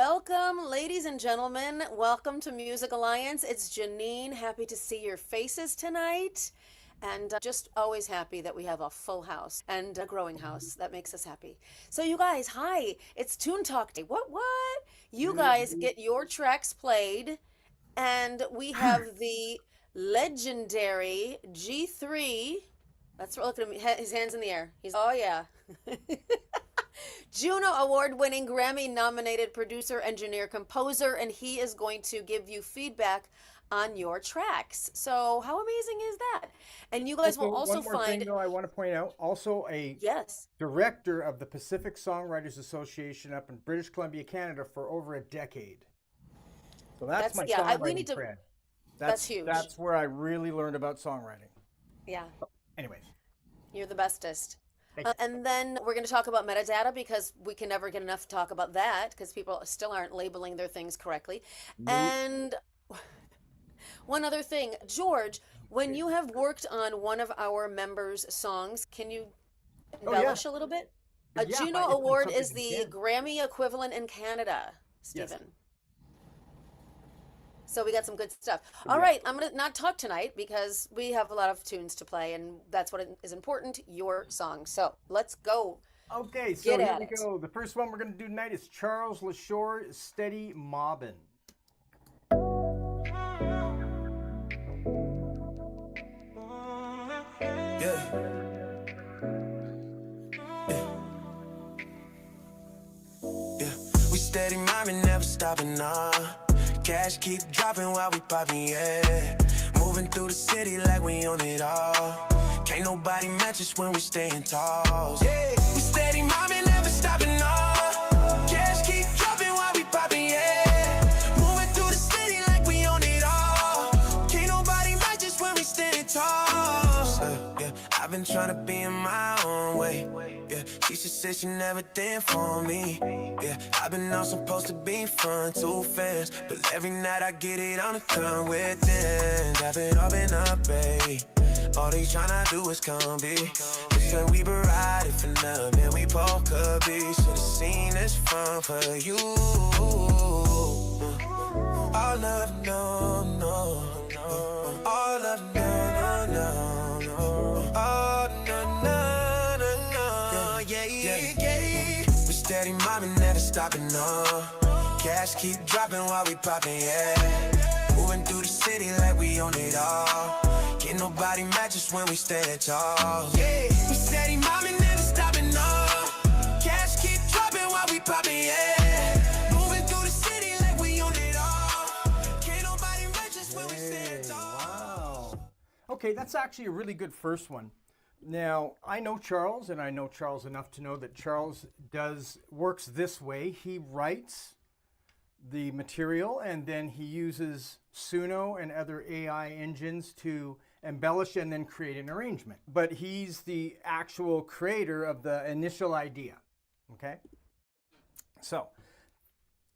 welcome, ladies and gentlemen. Welcome to Music Alliance. It's Janine. Happy to see your faces tonight. And just always happy that we have a full house and a growing house. That makes us happy. So, you guys, hi. It's TuneTok Day. What? You guys get your tracks played, and we have the legendary G3. Let's look at him. His hands in the air. Oh, yeah. Juno Award winning, Grammy nominated producer, engineer, composer, and he is going to give you feedback on your tracks. So, how amazing is that? And you guys will also One more thing, find, though, I want to point out, also a yes, director of the Pacific Songwriters Association up in British Columbia, Canada for over a decade. So that's my we need songwriting to, cred. that's huge. That's where I really learned about songwriting. Yeah, Anyways, you're the bestest. thank you. And then we're going to talk about metadata because we can never get enough talk about that because people still aren't labeling their things correctly. Nope. And one other thing, George, when you have worked on one of our members' songs, can you Oh yeah, embellish a little bit? A yeah. Juno If it's Award something is you the can. Grammy equivalent in Canada, Yes. Stephen. So we got some good stuff. All Yeah. right, I'm gonna not talk tonight because we have a lot of tunes to play, and that's what is important, your song. So let's go. Okay, so Get here at we it. go. The first one we're going to do tonight is Charles LaShore, Steady Mobbin'. Yeah. Yeah, we steady mobbing, never stopping, nah. Cash keep dropping while we popping, yeah. Moving through the city like we own it all. Can't nobody match us when we staying tall. Yeah, we steady mobbing, never stopping, nah. Cash keep dropping while we popping, yeah. Moving through the city like we own it all. Can't nobody match us when we staying tall. Yeah, I've been trying to be in my own way. Yeah, she said she never did for me. Yeah, I've been on supposed to be fun, too fast. But every night I get it on the tongue with them. I've been up and up, babe. All they tryna do is come be. They said we been riding for nothing, man, we both could be. Should've seen this fun for you. All love, no, no, no. All love, no, no, no, no. Oh, no, no, no, no. Yeah, yeah, yeah. We steady mobbing, never stopping, no. Cash keep dropping while we popping, yeah. Moving through the city like we own it all. Can't nobody match us when we stand tall. Yeah, we steady mobbing, never stopping, no. Cash keep dropping while we popping, yeah. Moving through the city like we own it all. Can't nobody match us when we stand Hey, tall. wow. Okay, that's actually a really good first one. Now, I know Charles, and I know Charles enough to know that Charles works this way. He writes the material, and then he uses Suno and other AI engines to embellish and then create an arrangement. But he's the actual creator of the initial idea. Okay? So,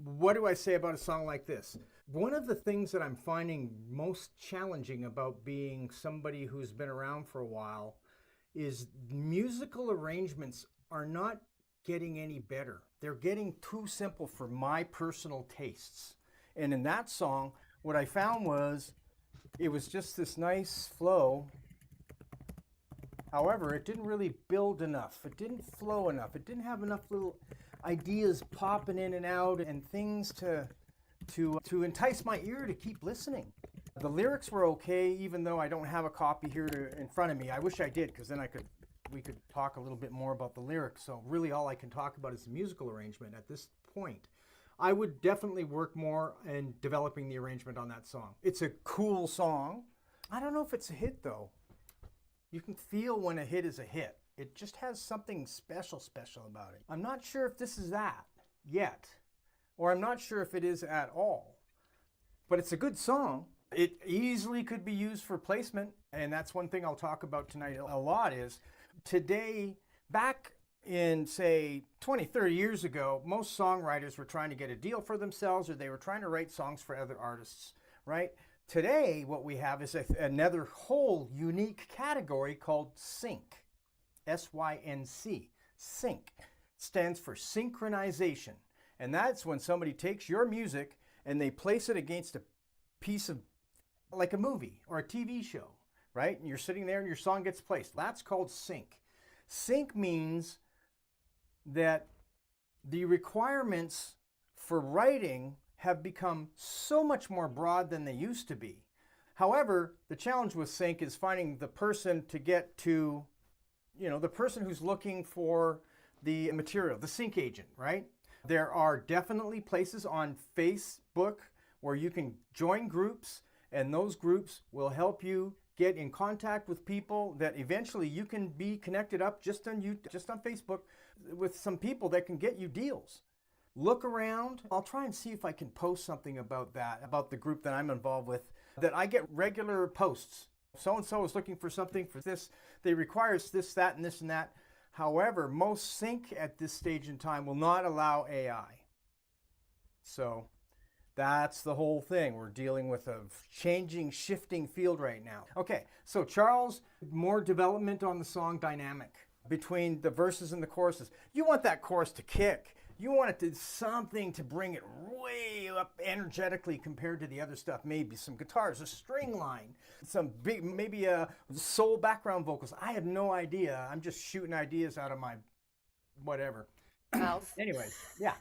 what do I say about a song like this? One of the things that I'm finding most challenging about being somebody who's been around for a while is musical arrangements are not getting any better. They're getting too simple for my personal tastes. And in that song, what I found was it was just this nice flow. However, it didn't really build enough. It didn't flow enough. It didn't have enough little ideas popping in and out and things to entice my ear to keep listening. The lyrics were okay, even though I don't have a copy here in front of me. I wish I did, because then we could talk a little bit more about the lyrics. So really all I can talk about is the musical arrangement at this point. I would definitely work more in developing the arrangement on that song. It's a cool song. I don't know if it's a hit though. You can feel when a hit is a hit. It just has something special about it. I'm not sure if this is that yet, or I'm not sure if it is at all, but it's a good song. It easily could be used for placement, and that's one thing I'll talk about tonight a lot is today, back in say 20, 30 years ago, most songwriters were trying to get a deal for themselves or they were trying to write songs for other artists, right? Today, what we have is another whole unique category called sync, S-Y-N-C, sync. Stands for synchronization. And that's when somebody takes your music and they place it against a piece of, like a movie or a TV show, right? And you're sitting there and your song gets placed. That's called sync. Sync means that the requirements for writing have become so much more broad than they used to be. However, the challenge with sync is finding the person to get to, the person who's looking for the material, the sync agent, right? There are definitely places on Facebook where you can join groups, and those groups will help you get in contact with people that eventually you can be connected up just on Facebook with some people that can get you deals. Look around. I'll try and see if I can post something about that, about the group that I'm involved with, that I get regular posts. So-and-so is looking for something for this. They require this, that, and this and that. However, most sync at this stage in time will not allow AI. So that's the whole thing. We're dealing with a changing, shifting field right now. Okay, so Charles, more development on the song dynamic between the verses and the choruses. You want that chorus to kick. You want it to something to bring it way up energetically compared to the other stuff. Maybe some guitars, a string line, some big, maybe a soul background vocals. I have no idea. I'm just shooting ideas out of my whatever. Mouth. Anyways, yeah.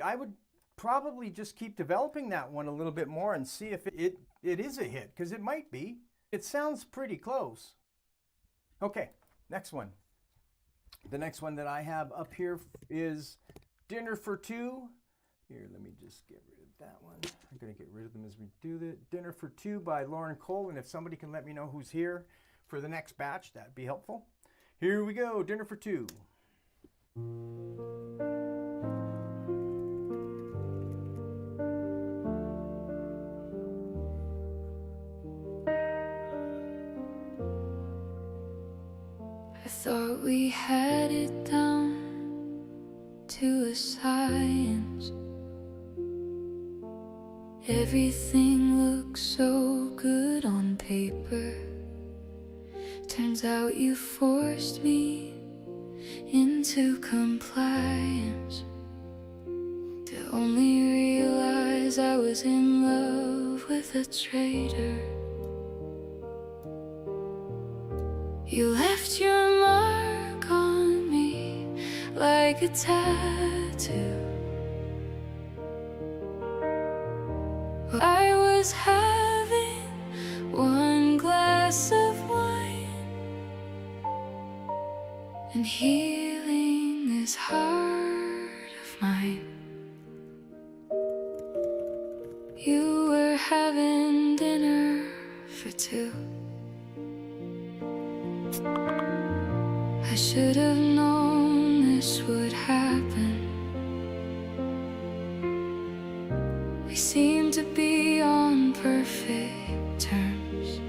I would probably just keep developing that one a little bit more and see if it is a hit, because it might be. It sounds pretty close. Okay, next one. The next one that I have up here is Dinner for Two. Here, let me just get rid of that one. I'm going to get rid of them as we do this. Dinner for Two by Lauren Cole, and if somebody can let me know who's here for the next batch, that'd be helpful. Here we go, Dinner for Two. I thought we had it down to a science. Everything looks so good on paper. Turns out you forced me into compliance to only realize I was in love with a traitor. You left your mark on me like a tattoo. I was having one glass of wine and healing this heart of mine. You were having dinner for two. I should have known this would happen. We seem to be on perfect terms.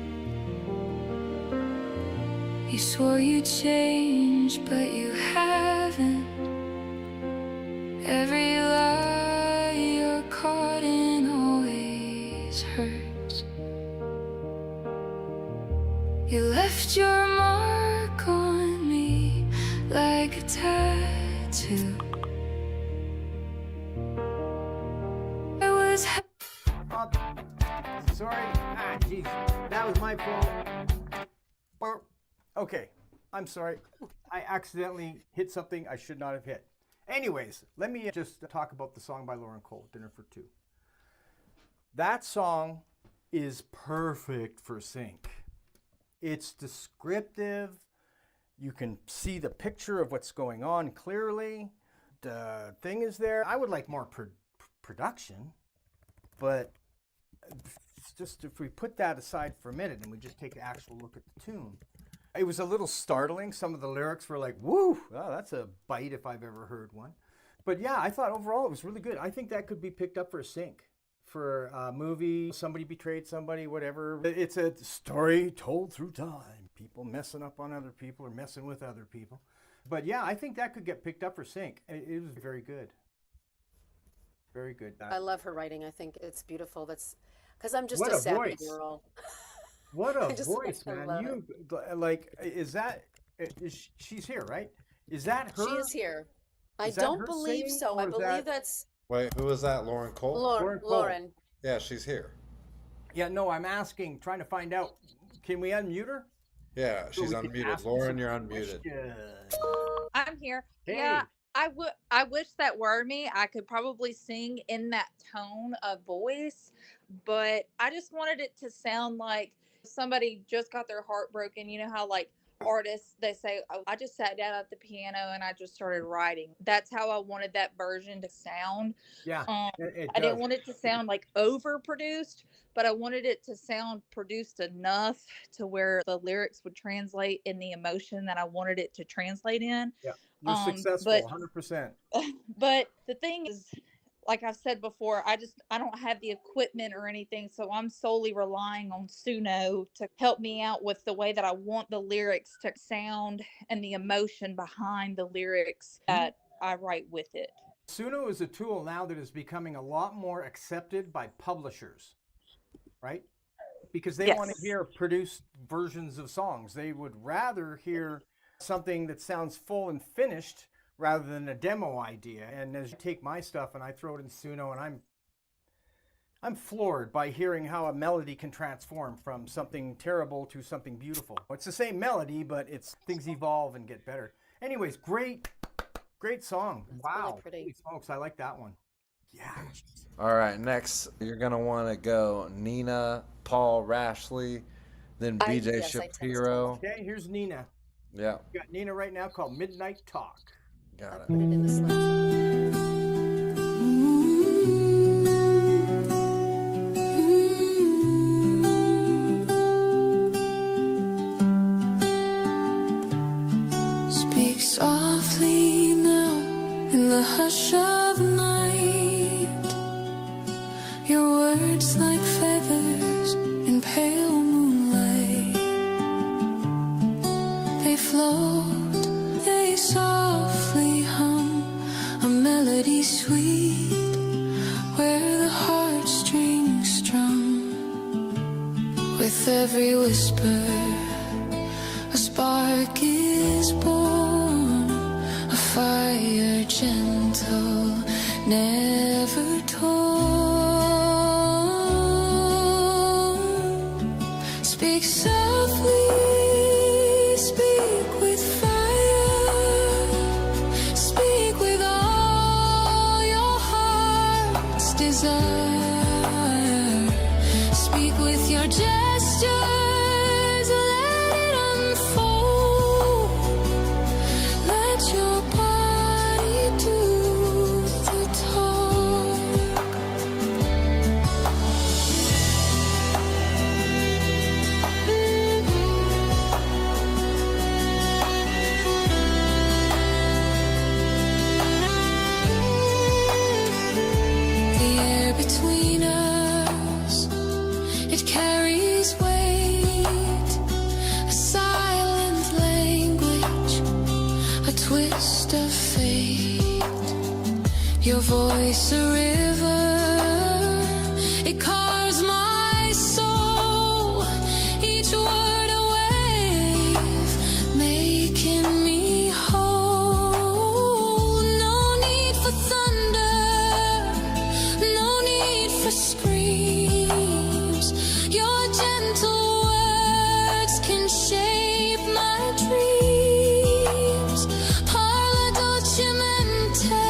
You swore you'd change, but you haven't. Every lie you're caught in always hurts. You left your mark on me like a tattoo. I was Sorry. Jeez. That was my fault. Burp. Okay. I'm sorry. I accidentally hit something I should not have hit. Anyways, let me just talk about the song by Lauren Cole, Dinner for Two. That song is perfect for sync. It's descriptive. You can see the picture of what's going on clearly. The thing is there. I would like more production, but it's just if we put that aside for a minute and we just take an actual look at the tune. It was a little startling. Some of the lyrics were like, woo, oh, that's a bite if I've ever heard one. But yeah, I thought overall it was really good. I think that could be picked up for a sync. For a movie, somebody betrayed somebody, whatever. It's a story told through time. People messing up on other people or messing with other people. But yeah, I think that could get picked up for sync. It was very good. Very good. I love her writing. I think it's beautiful. That's because I'm just What a a sappy voice. girl. What I a just voice, I man. love You like, is that, she's here, right? Is that her? She is here. I Is that don't her believe singing, so. I or is believe that that's Wait, who was that? Lauren Cole? Lauren. Lauren Cole? Lauren. Yeah, she's here. Yeah, no, I'm asking, trying to find out. Can we unmute her Yeah, so she's we can unmuted. ask her Lauren, some you're unmuted. questions? I'm here. Yeah, Hey, I wish that were me. I could probably sing in that tone of voice, but I just wanted it to sound like somebody just got their heart broken. You know how like artists they say, "Oh, I just sat down at the piano and I just started writing." That's how I wanted that version to sound. yeah, Um it I didn't does. want it to sound like overproduced, but I wanted it to sound produced enough to where the lyrics would translate in the emotion that I wanted it to translate in. Yeah, you're But successful, 100%. but the thing is, like I've said before, I don't have the equipment or anything, so I'm solely relying on Suno to help me out with the way that I want the lyrics to sound and the emotion behind the lyrics that I write with it. Suno is a tool now that is becoming a lot more accepted by publishers, right? Because they want to Yes. hear produced versions of songs. They would rather hear something that sounds full and finished rather than a demo idea. And as you take my stuff and I throw it in Suno, and I'm floored by hearing how a melody can transform from something terrible to something beautiful. It's the same melody, but it's things evolve and get better. Anyways, great song. It's Wow. really pretty. Holy smokes, I like that one. Yeah. All right, next you're gonna want to go Nina, Paul Rashley, then BJ yes, I texted Shapiro. Okay, here's Nina. Yeah, We got Nina right now called Midnight Talk. I got put it. it in the Slack. Speak softly now in the hush of night. Your words like feathers in pale moonlight. They float, they softly hum a melody sweet where the heartstrings strum. With every whisper a spark is born, a fire gentle, never torn. Speak softly, speak with fire, speak with all your heart's desire. Speak with your gestures. Between us, it carries weight, a silent language, a twist of fate. Your voice a river, it carves my soul, each word a wave, making me whole. No need for thunder, no need for screams. Your gentle words can shape my dreams. Parla dolcemente,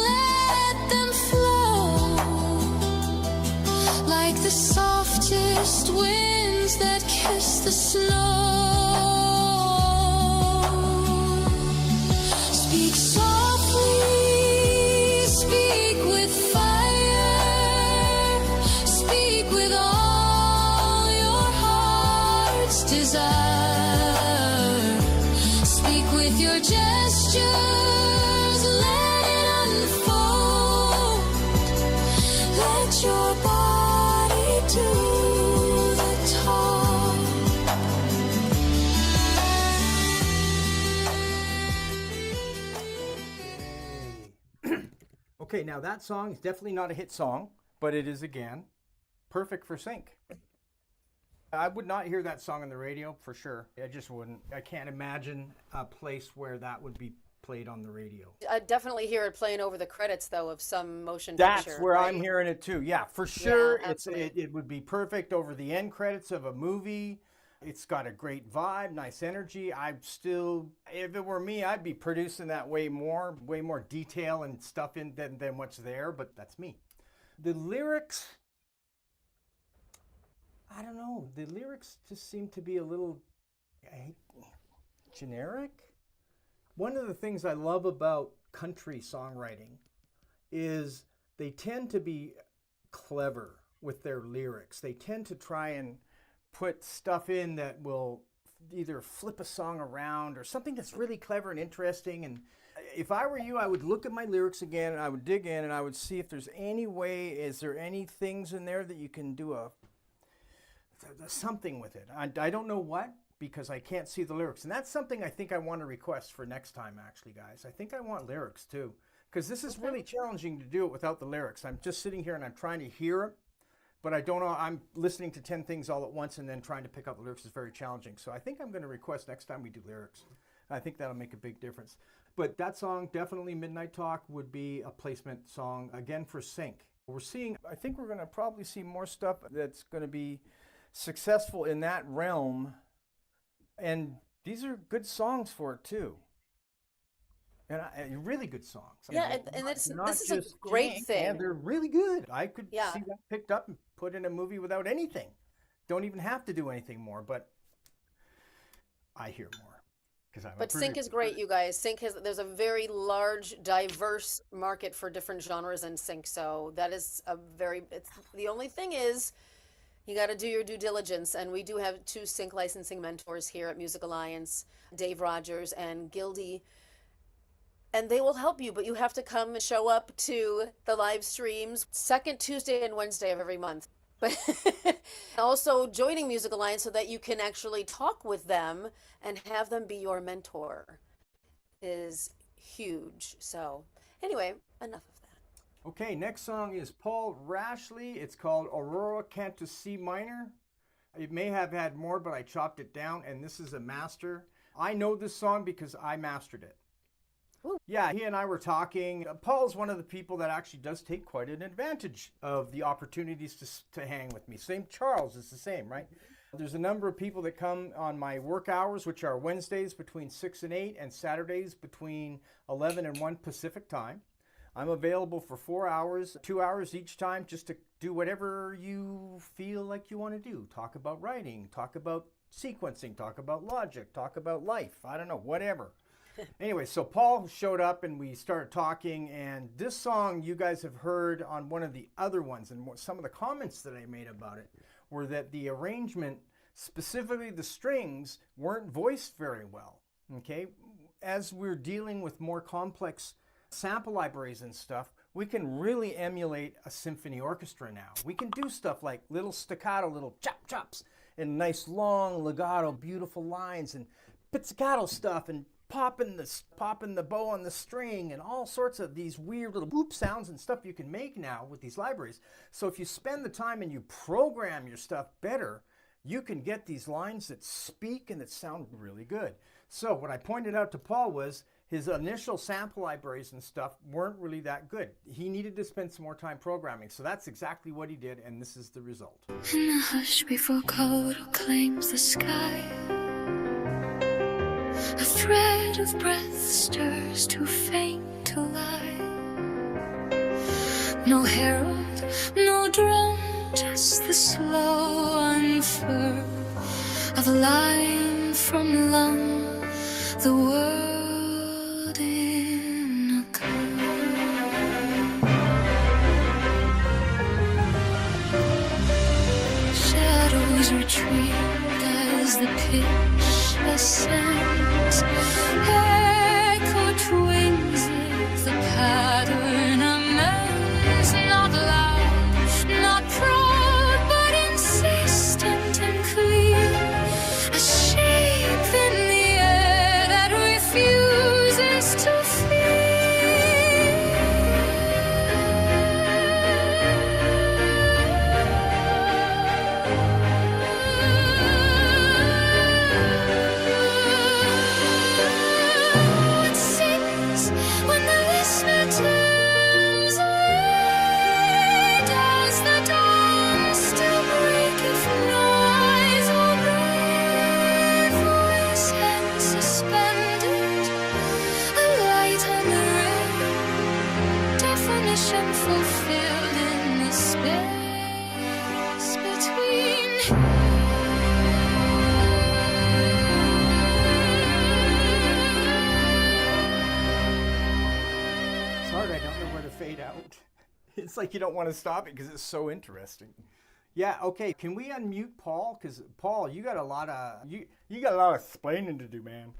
let them flow like the softest winds that kiss the snow. Speak softly, speak with fire, speak with all your heart's desire. Speak with your gestures, let it unfold. Let your body do the talk. Okay, now that song is definitely not a hit song, but it is again perfect for sync. I would not hear that song on the radio for sure. I just wouldn't. I can't imagine a place where that would be played on the radio. I definitely hear it playing over the credits, though, of some motion That's picture. where right? I'm hearing it too. Yeah, for sure. absolutely. It would be perfect over the end credits of a movie. It's got a great vibe, nice energy. If it were me, I'd be producing that way more detail and stuff in than what's there, but that's me. The lyrics, I don't know. The lyrics just seem to be a little generic. One of the things I love about country songwriting is they tend to be clever with their lyrics. They tend to try and put stuff in that will either flip a song around or something that's really clever and interesting. And if I were you, I would look at my lyrics again and I would dig in and I would see if there's any way, is there any things in there that you can do something with it. I don't know what, because I can't see the lyrics. And that's something I think I want to request for next time, actually, guys. I think I want lyrics too, because this is really challenging to do it without the lyrics. I'm just sitting here and I'm trying to hear it, but I don't know. I'm listening to 10 things all at once and then trying to pick up the lyrics is very challenging. So I think I'm going to request next time we do lyrics. I think that'll make a big difference. But that song, definitely Midnight Talk, would be a placement song, again, for Sync. I think we're going to probably see more stuff that's going to be successful in that realm. And these are good songs for it, too. And really good songs. Yeah, this is a great thing. And they're really good. I could Yeah. see that picked up and put in a movie without anything. Don't even have to do anything more, but I hear more. But Sync is great, you guys. There's a very large, diverse market for different genres in Sync. So that is the only thing is you got to do your due diligence. And we do have 2 Sync licensing mentors here at Music Alliance, Dave Rogers and Gildy. And they will help you, but you have to come and show up to the live streams second Tuesday and Wednesday of every month. But also joining Music Alliance so that you can actually talk with them and have them be your mentor is huge. So anyway, enough of that. Okay, next song is Paul Rashley. It's called Aurora Cantus C minor. It may have had more, but I chopped it down, and this is a master. I know this song because I mastered it. Ooh. Yeah, he and I were talking. Paul's one of the people that actually does take quite an advantage of the opportunities to hang with me. Same Charles is the same, right? There's a number of people that come on my work hours, which are Wednesdays between 6 and 8 and Saturdays between 11 and 1 Pacific time. I'm available for 4 hours, 2 hours each time, just to do whatever you feel like you want to do. Talk about writing, talk about sequencing, talk about logic, talk about life. I don't know, whatever. Anyway, so Paul showed up and we started talking, and this song you guys have heard on one of the other ones, and some of the comments that I made about it were that the arrangement, specifically the strings, weren't voiced very well, okay? As we're dealing with more complex sample libraries and stuff, we can really emulate a symphony orchestra now. We can do stuff like little staccato, little chop-chops, and nice long legato, beautiful lines, and pizzicato stuff, and popping the bow on the string, and all sorts of these weird little whoop sounds and stuff you can make now with these libraries. So if you spend the time and you program your stuff better, you can get these lines that speak and that sound really good. So what I pointed out to Paul was his initial sample libraries and stuff weren't really that good. He needed to spend some more time programming. So that's exactly what he did, and this is the result. In the hush before cold claims the sky, a thread of breath stirs too faint to lie. No herald, no drum, just the slow unfurl of a line from lung, the world in a curl. Shadows retreat as the pitch ascends. Echo twins if the pattern amends. Not loud, not proud, but insistent and clear. A shape in the air that refuses to fear. wish unfulfilled in the space between. It's hard. I don't know where to fade out. It's like you don't want to stop it because it's so interesting. Yeah. Okay. Can we unmute Paul? Because Paul, you got a lot of you got a lot of explaining to do, man.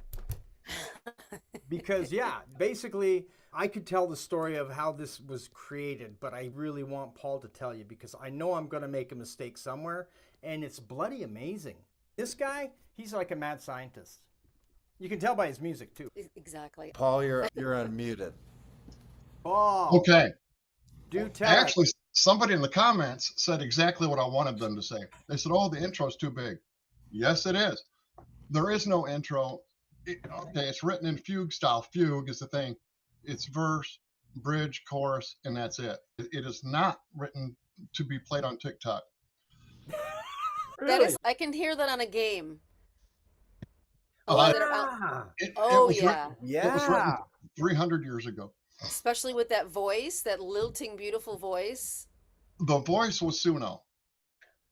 Because yeah, basically, I could tell the story of how this was created, but I really want Paul to tell you because I know I'm going to make a mistake somewhere, and it's bloody amazing. This guy, he's like a mad scientist. You can tell by his music too. Exactly. Paul, you're unmuted. Paul, Okay. do tell us. Actually, somebody in the comments said exactly what I wanted them to say. They said, "Oh, the intro's too big." Yes, it is. There is no intro. Okay, it's written in fugue style. Fugue is the thing. It's verse, bridge, chorus, and that's it. It is not written to be played on TikTok. That is, I can hear that on a game. Uh, That are out- It Oh was yeah, It was written Yeah. 300 years ago. especially with that voice, that lilting, beautiful voice. The voice was Suno.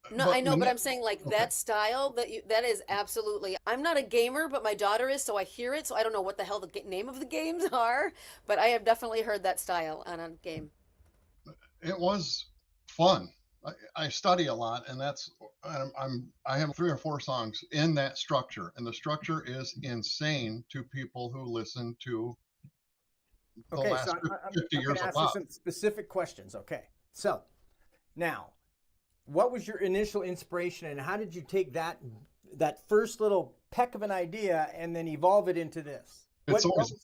No, I know, when but it- I'm saying like okay. that style that is absolutely. I'm not a gamer, but my daughter is, so I hear it. So I don't know what the hell the name of the games are, but I have definitely heard that style on a game. It was fun. I study a lot, and I have 3 or 4 songs in that structure, and the structure is insane to people who listen to the Okay, last so 50 I'm years going to of ask you pop. some specific questions. Okay, so now, what was your initial inspiration, and how did you take that first little peck of an idea and then evolve it into this? It's What always was-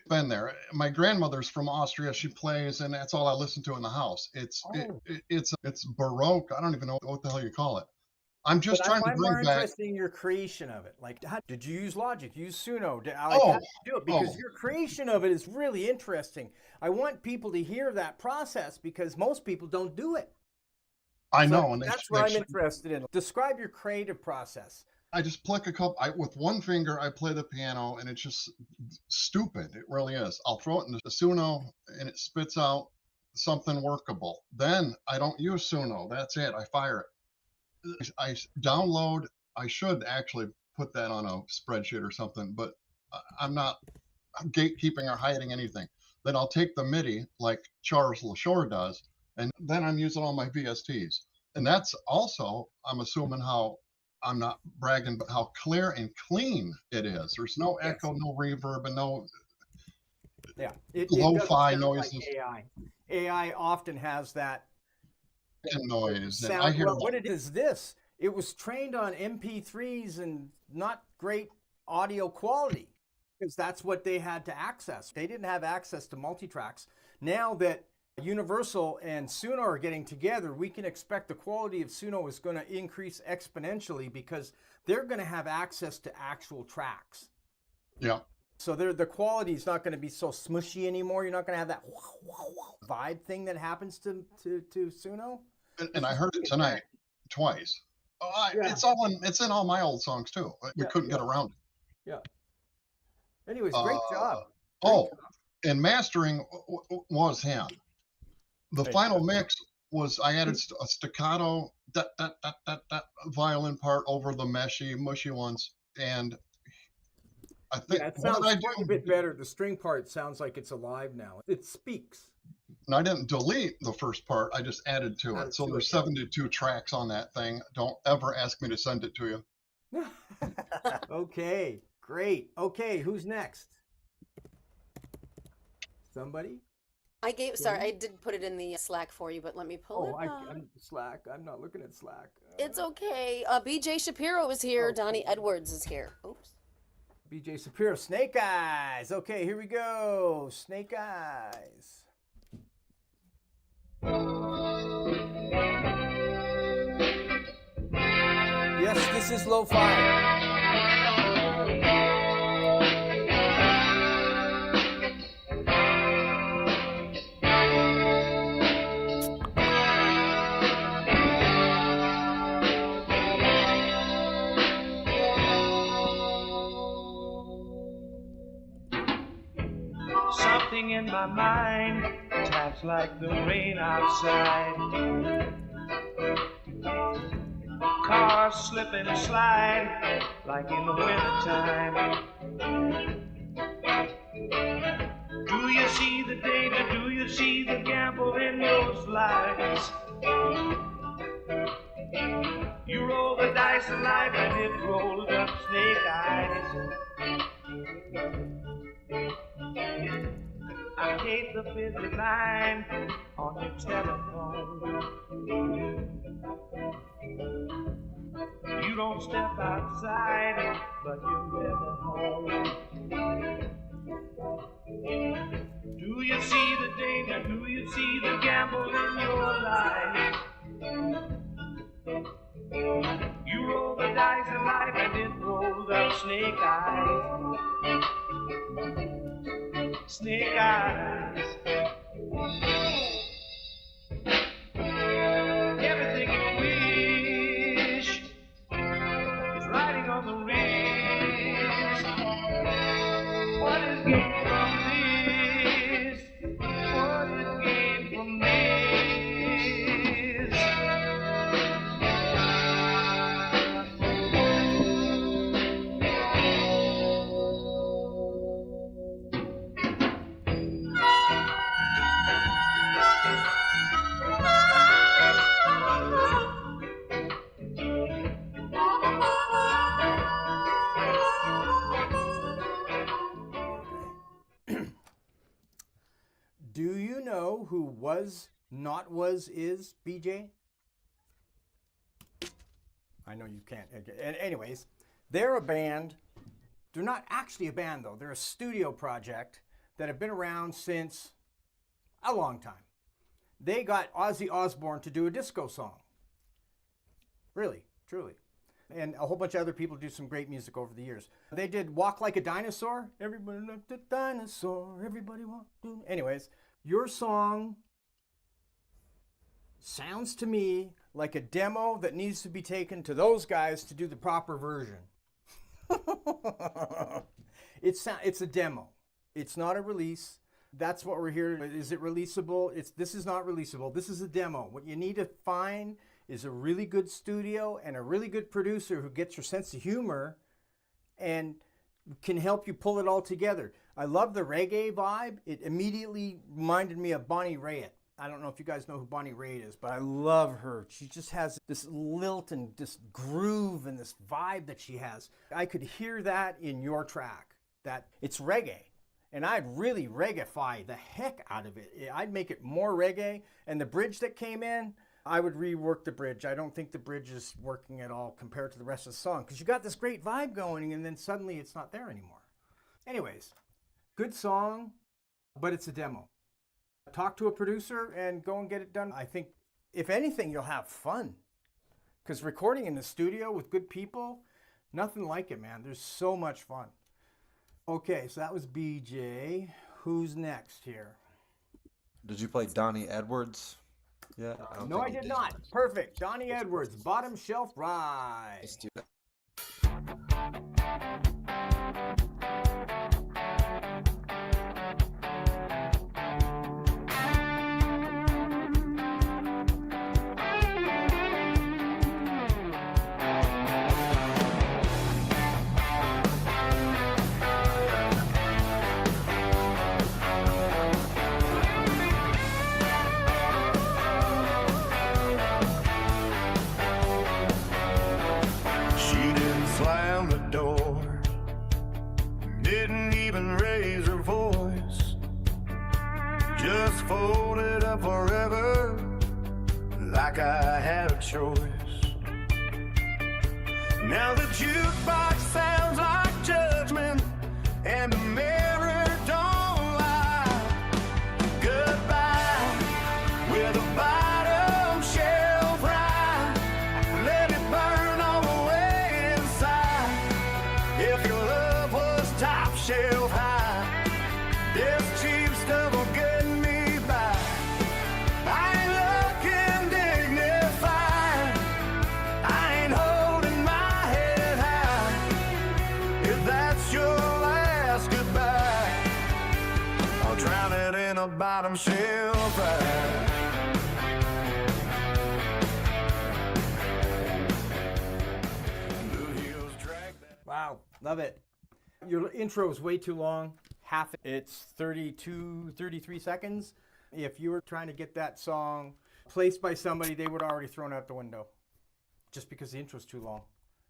been there. My grandmother's from Austria. She plays, and that's all I listen to in the house. Oh. It's Baroque. I don't even know what the hell you call it. I'm just but I trying to find more bring back. interested in your creation of it. Like, how did you use Logic? Use Suno? Oh, how did you do it? Because oh. your creation of it is really interesting. I want people to hear that process because most people don't do it. I So know, and that's what I'm interested in. Describe your creative process. I just pluck a couple. With one finger, I play the piano, and it's just stupid. It really is. I'll throw it in the Suno, and it spits out something workable. Then I don't use Suno. That's it. I fire it. I download. I should actually put that on a spreadsheet or something, but I'm not gatekeeping or hiding anything. Then I'll take the MIDI like Charles LaShore does, and then I'm using all my VSTs. And that's also, I'm assuming how. I'm not bragging, but how clear and clean it is. There's no echo, no reverb, and no Yeah, it lo-fi doesn't sound noises like AI. AI often has that noise. And sound. I hear Well, what it is this? It was trained on MP3s and not great audio quality because that's what they had to access. They didn't have access to multitracks. Now that Universal and Suno are getting together, we can expect the quality of Suno is going to increase exponentially because they're going to have access to actual tracks. yeah. So the quality is not going to be so smushy anymore. You're not going to have that vibe thing that happens to Suno. And I heard it tonight twice. Yeah. It's in all my old songs too. We couldn't get around it. Yeah. Anyways, great job. Oh, and mastering was him. The final mix was I added a staccato that violin part over the mushy ones, and I think Yeah, it what sounds did I quite do? a bit better. The string part sounds like it's alive now. It speaks. And I didn't delete the first part. I just added to Added it. So to there's it, yeah. 72 tracks on that thing. Don't ever ask me to send it to you. Okay, great. Okay, who's next? Somebody? Sorry, I did put it in the Slack for you, but let me pull Oh, it up. I'm Slack. I'm not looking at Slack. It's okay. BJ Shapiro is here. Oh. Donnie Edwards is here. Oops. BJ Shapiro, Snake Eyes. Okay, here we go. Snake Eyes. Yes, this is lo-fi. Something Something in my mind taps like the rain outside. Cars slip and slide like in the wintertime. Do you see the danger? Do you see the gamble in those lives? You roll the dice of life and it rolls up snake eyes. I hate the busy line on your telephone. You don't step outside, but you're never home. Do you see the danger? Do you see the gamble in your life? You roll the dice in life and it rolls up snake eyes. Snake eyes. Everything you wish is riding on the wrist. What is gained from this? What is gained from this? Do you know who Was Not Was Is, BJ? I know you can't. And anyways, they're a band. They're not actually a band, though. They're a studio project that have been around since a long time. They got Ozzy Osbourne to do a disco song. Really, truly. And a whole bunch of other people do some great music over the years. They did Walk Like a Dinosaur. Everybody like a dinosaur. Everybody walk. Anyways, your song sounds to me like a demo that needs to be taken to those guys to do the proper version. It's a demo. It's not a release. That's what we're here. Is it releasable? This is not releasable. This is a demo. What you need to find is a really good studio and a really good producer who gets your sense of humor and can help you pull it all together. I love the reggae vibe. It immediately reminded me of Bonnie Raitt. I don't know if you guys know who Bonnie Raitt is, but I love her. She just has this lilt and this groove and this vibe that she has. I could hear that in your track, that it's reggae. And I'd really reggae-fy the heck out of it. I'd make it more reggae. And the bridge that came in, I would rework the bridge. I don't think the bridge is working at all compared to the rest of the song, because you got this great vibe going and then suddenly it's not there anymore. Anyways, good song, but it's a demo. Talk to a producer and go and get it done. I think, if anything, you'll have fun, because recording in the studio with good people, nothing like it, man. There's so much fun. Okay, so that was BJ. Who's next here? Did you play Donnie Edwards? Yeah. No, I did not. Perfect. Donnie Edwards, Bottom Shelf Ride. Let's do that. She didn't slam the door, didn't even raise her voice, just folded up forever like I had a choice. Now the jukebox sounds like judgment and the mirror don't lie. Goodbye with a bottom shelf ride. Let it burn all the way inside. If your love was top shelf high, this cheap stuff will get me by. I ain't looking dignified, I ain't holding my head high. If that's your last goodbye, bottom shelf ride. Blue heels drag that. Wow, love it. Your intro is way too long. It's 32, 33 seconds. If you were trying to get that song placed by somebody, they would already thrown it out the window just because the intro's too long.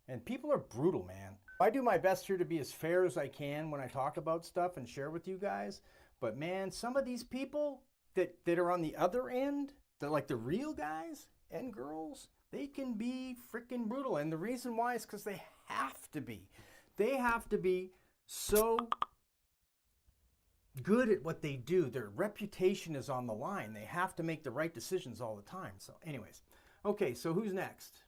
And people are brutal, man. I do my best here to be as fair as I can when I talk about stuff and share with you guys. But man, some of these people that are on the other end, they're like the real guys and girls, they can be freaking brutal. And the reason why is because they have to be. They have to be so good at what they do. Their reputation is on the line. They have to make the right decisions all the time. So anyways, okay, so who's next?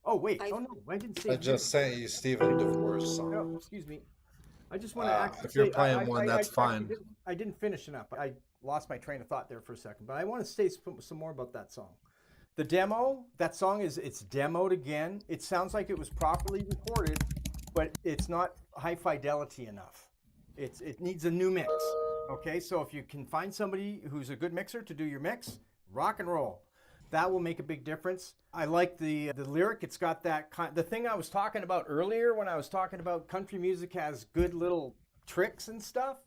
Oh, wait. Oh, no. I didn't say. I just sent you Stephen DeVore's song. No, excuse me. I just want to actually if you're say, playing one, that's fine. I didn't finish enough. I lost my train of thought there for a second, but I want to say some more about that song. The demo, that song it's demoed again. It sounds like it was properly recorded, but it's not high fidelity enough. It needs a new mix. Okay, so if you can find somebody who's a good mixer to do your mix, rock and roll. That will make a big difference. I like the lyric. It's got that the thing I was talking about earlier when I was talking about country music has good little tricks and stuff.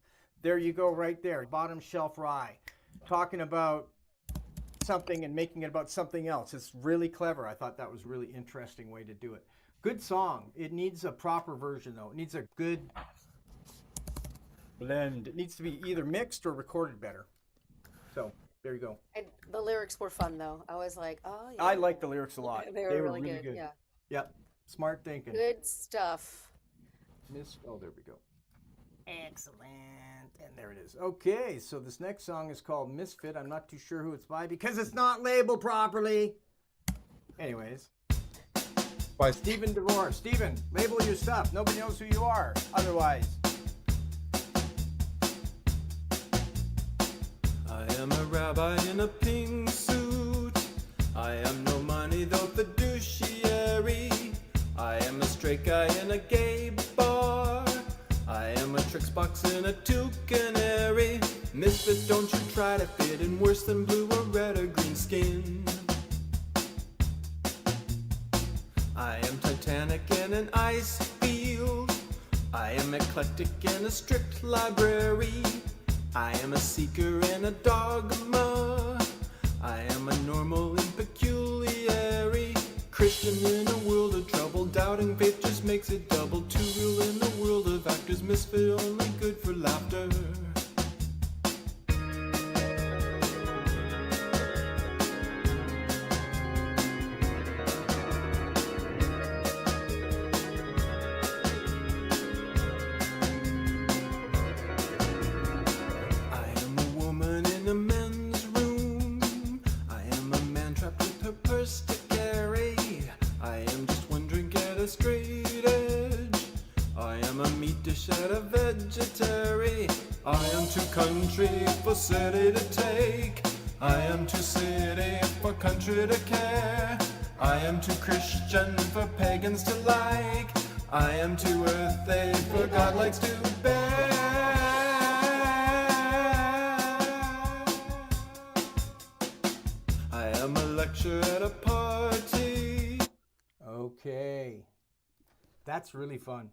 There you go right there. Bottom shelf rye. Talking about something and making it about something else. It's really clever. I thought that was a really interesting way to do it. Good song. It needs a proper version though. It needs a good blend. It needs to be either mixed or recorded better. So there you go. And the lyrics were fun though. I was like, oh yeah. I like the lyrics a lot. They were really good. Yeah. Yep. Smart thinking. Good stuff. Oh, there we go. Excellent. And there it is. Okay, so this next song is called Misfit. I'm not too sure who it's by because it's not labeled properly. Anyways. By Stephen DeVore. Stephen, label your stuff. Nobody knows who you are otherwise. I am a rabbi in a pink suit. I am no money though fiduciary. I am a straight guy in a gay bar. I am a tricks box in a two canary. Misfit, don't you try to fit in worse than blue or red or green skin. I am Titanic in an ice field. I am eclectic in a strict library. I am a seeker in a dogma. I am a normal and peculiary. Christian in a world of trouble. Doubting faith just makes it double. Too real in the world of actors. Misfit only good for laughter. For city to take, I am too city for country to care. I am too Christian for pagans to like. I am too earthy for God likes to bear. I am a lecture at a party. Okay, that's really fun.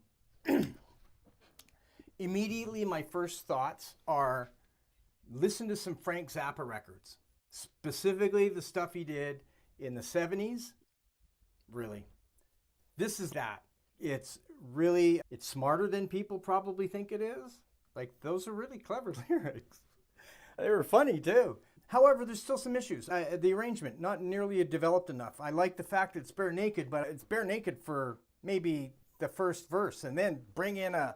Immediately, my first thoughts are listen to some Frank Zappa records, specifically the stuff he did in the 70s. Really, this is that. It's smarter than people probably think it is. Like, those are really clever lyrics. They were funny too. However, there's still some issues. The arrangement, not nearly developed enough. I like the fact that it's bare naked, but it's bare naked for maybe the first verse, and then bring in a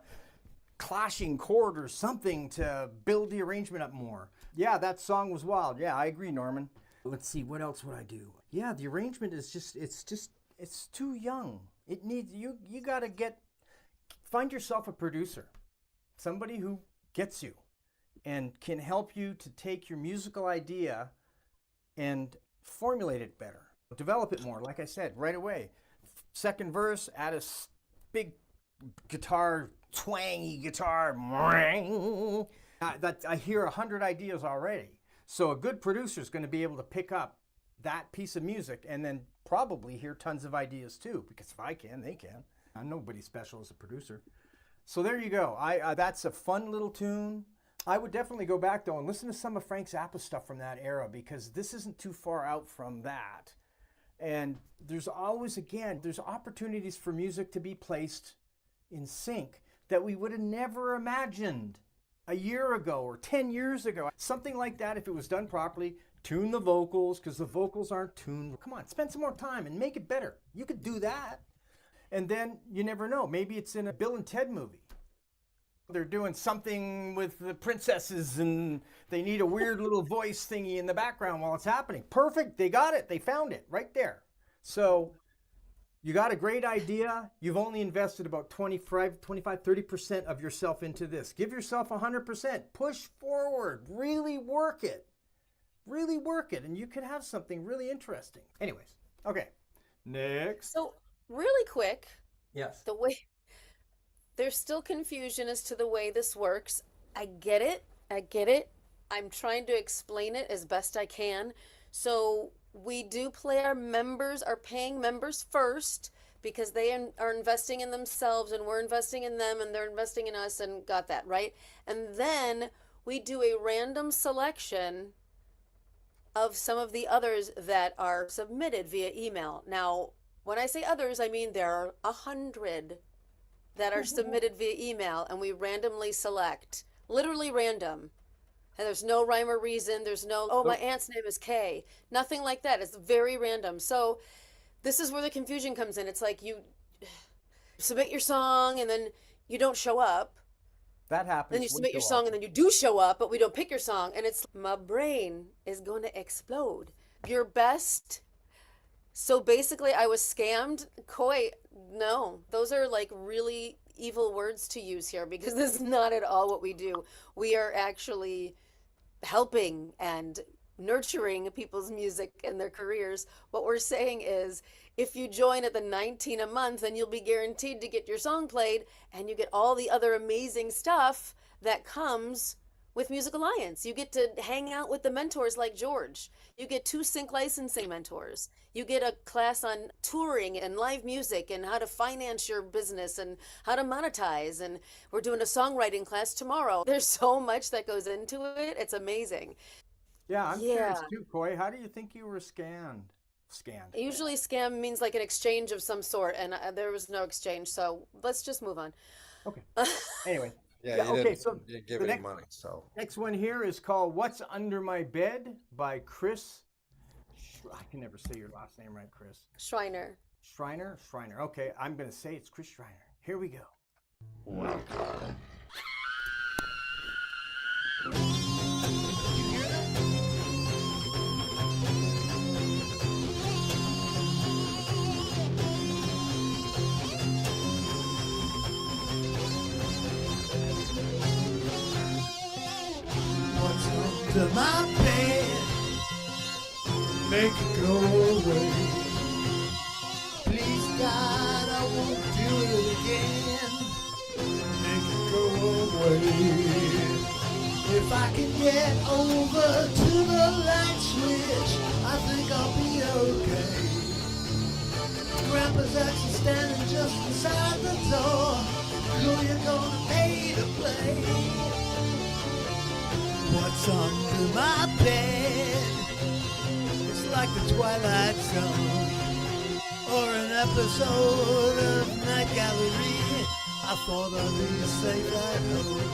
clashing chord or something to build the arrangement up more. Yeah, that song was wild. Yeah, I agree, Norman. Let's see, what else would I do? Yeah, the arrangement is it's too young. It needs, you gotta find yourself a producer. Somebody who gets you and can help you to take your musical idea and formulate it better. Develop it more, like I said, right away. Second verse, add a big guitar, twangy guitar, I hear 100 ideas already. So a good producer is going to be able to pick up that piece of music and then probably hear tons of ideas too, because if I can, they can. I'm nobody special as a producer. So there you go. That's a fun little tune. I would definitely go back though and listen to some of Frank Zappa stuff from that era, because this isn't too far out from that. And there's always, again, there's opportunities for music to be placed in sync that we would have never imagined a year ago or 10 years ago. Something like that, if it was done properly, tune the vocals, because the vocals aren't tuned. Come on, spend some more time and make it better. You could do that. And then you never know. Maybe it's in a Bill and Ted movie. They're doing something with the princesses and they need a weird little voice thingy in the background while it's happening. Perfect. They got it. They found it right there. So you got a great idea. You've only invested about 25, 30% of yourself into this. Give yourself 100%. Push forward. Really work it. Really work it. And you could have something really interesting. Anyways. Okay. Next. So really quick, Yes. the way there's still confusion as to the way this works. I get it. I get it. I'm trying to explain it as best I can. So we do play our members, our paying members first, because they are investing in themselves and we're investing in them and they're investing in us, and got that, right? And then we do a random selection of some of the others that are submitted via email. Now, when I say others, I mean there are 100 that are submitted via email, and we randomly select, literally random. And there's no rhyme or reason. There's no, oh, my aunt's name is Kay. Nothing like that. It's very random. So this is where the confusion comes in. It's like you submit your song and then you don't show up. That happens. Then you submit your song and then you do show up, but we don't pick your song. And it's, my brain is going to explode. Your best. So basically I was scammed. Koi, no, those are like really evil words to use here, because this is not at all what we do. We are actually helping and nurturing people's music and their careers. What we're saying is, if you join at the $19 a month, then you'll be guaranteed to get your song played, and you get all the other amazing stuff that comes with Music Alliance. You get to hang out with the mentors like George. You get 2 sync licensing mentors. You get a class on touring and live music and how to finance your business and how to monetize. And we're doing a songwriting class tomorrow. There's so much that goes into it. It's amazing. Yeah, I'm curious too, Koi. How do you think you were scanned? Usually scam means like an exchange of some sort, and there was no exchange. So let's just move on. Okay. Anyway. Yeah, you okay, didn't, so you didn't give any money, so. Next one here is called What's Under My Bed by Chris. I can never say your last name right, Chris. Schreiner. Schreiner? Schreiner. Okay, I'm going to say it's Chris Schreiner. Here we go. Welcome. To my bed, make it go away. Please God, I won't do it again. Make it go away. If I can get over to the light switch, I think I'll be okay. Grandpa's actually standing just inside the door. Who you gonna pay to play? What's under my bed? It's like the Twilight Zone or an episode of Night Gallery. I thought I'd be safe at home.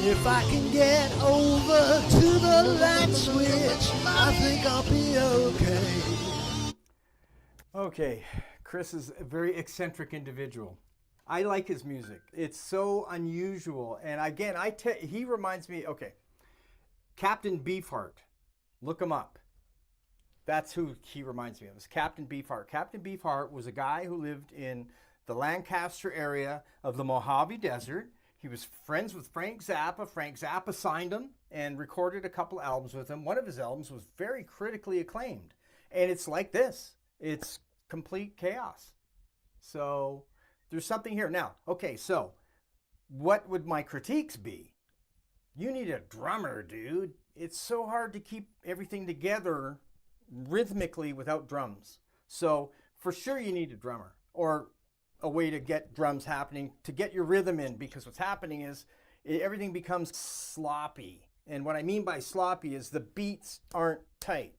If I can get over to the light switch, I think I'll be okay. Okay, Chris is a very eccentric individual. I like his music. It's so unusual. And again, he reminds me, okay, Captain Beefheart. Look him up. That's who he reminds me of, is Captain Beefheart. Captain Beefheart was a guy who lived in the Lancaster area of the Mojave Desert. He was friends with Frank Zappa. Frank Zappa signed him and recorded a couple albums with him. One of his albums was very critically acclaimed. And it's like this. It's complete chaos. So there's something here. Now, okay, so what would my critiques be? You need a drummer, dude. It's so hard to keep everything together rhythmically without drums. So for sure you need a drummer or a way to get drums happening, to get your rhythm in, because what's happening is everything becomes sloppy. And what I mean by sloppy is the beats aren't tight.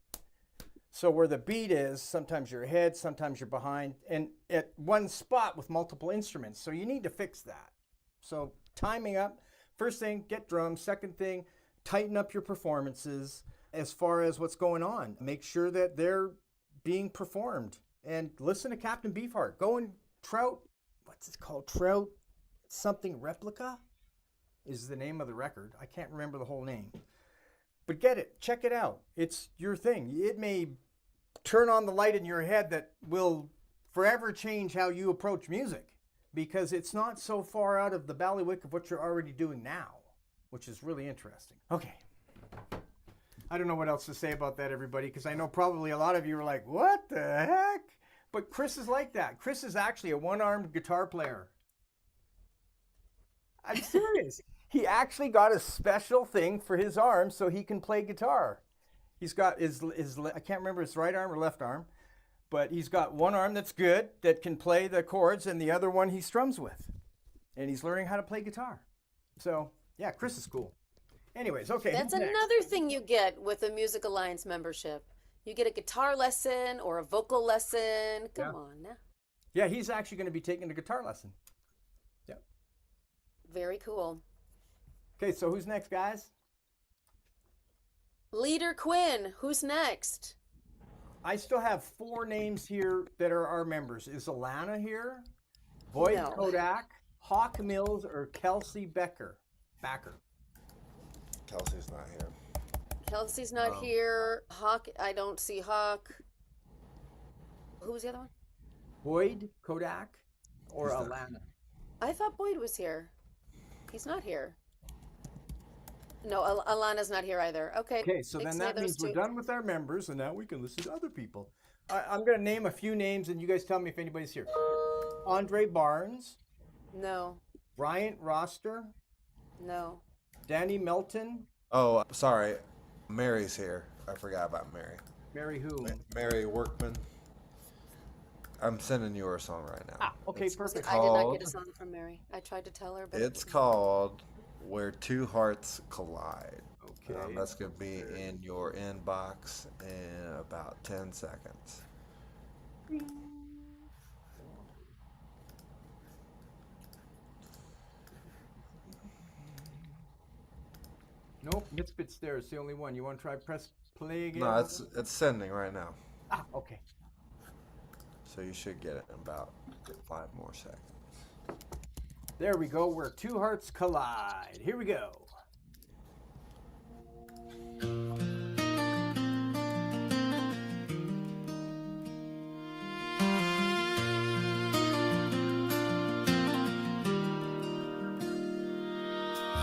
So where the beat is, sometimes you're ahead, sometimes you're behind, and at one spot with multiple instruments. So you need to fix that. So timing up, first thing, get drums. Second thing, tighten up your performances as far as what's going on. Make sure that they're being performed. And listen to Captain Beefheart. Go and Trout, what's it called? Trout something Replica is the name of the record. I can't remember the whole name. But get it, check it out. It's your thing. It may turn on the light in your head that will forever change how you approach music, because it's not so far out of the ballywick of what you're already doing now, which is really interesting. Okay. I don't know what else to say about that, everybody, because I know probably a lot of you are like, what the heck? But Chris is like that. Chris is actually a one-armed guitar player. I'm serious. He actually got a special thing for his arm so he can play guitar. He's got his I can't remember his right arm or left arm, but he's got one arm that's good, that can play the chords, and the other one he strums with. And he's learning how to play guitar. So, yeah, Chris is cool. Anyways, okay. That's another thing you get with a Music Alliance membership. You get a guitar lesson or a vocal lesson. Come on now. Yeah, he's actually going to be taking a guitar lesson. Yeah. Very cool. Okay, so who's next, guys? Leader Quinn, who's next? I still have 4 names here that are our members. Is Alana here? Boyd No. Kodak, Hawk Mills, or Kelsey Backer? Kelsey's not here. Kelsey's not here. Hawk, I don't see Hawk. Who was the other one? Boyd Kodak or He's not. Alana? I thought Boyd was here. He's not here. No, Alana's not here either. Okay. Okay, so then that means we're done with our members, and now we can listen to other people. I'm going to name a few names, and you guys tell me if anybody's here. Andre Barnes, No, Bryant Roster, no. Danny Melton, Oh, sorry. Mary's here. I forgot about Mary. Mary who? Mary Workman. I'm sending you her song right now. Ah, okay, perfect. I did not called- get a song from Mary. I tried to tell her, but It's called Where Two Hearts Collide. Okay. That's going to be in your inbox in about 10 seconds. Nope, Misfit's there. It's the only one. You want to try press play again? No, it's sending right now. Ah, okay. So you should get it in about 5 more seconds. There we go. Where Two Hearts Collide. Here we go.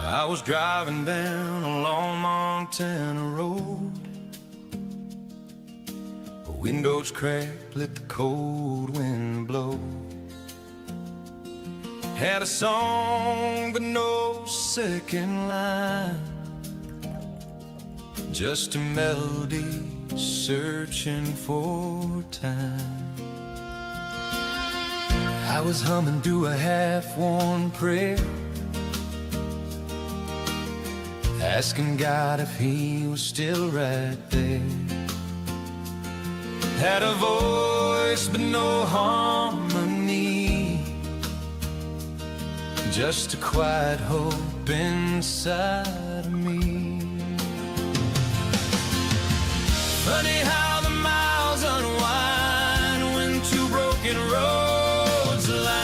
I was driving down a long Montana road. Windows cracked, let the cold wind blow. Had a song but no second line, just a melody searching for time. I was humming through a half-worn prayer, asking God if he was still right there. Had a voice but no harmony, just a quiet hope inside of me. Funny how the miles unwind when two broken roads align.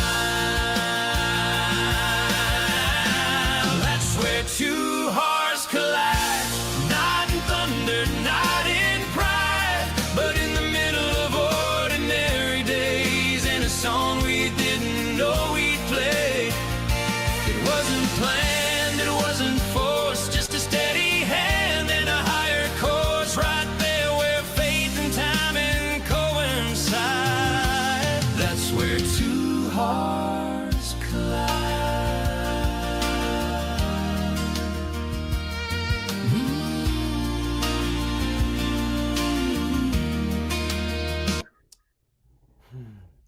That's where two hearts collide, not in thunder, not in pride, but in the middle of ordinary days, and a song we didn't know we'd play. It wasn't planned, it wasn't forced, just a steady hand and a higher course right there where faith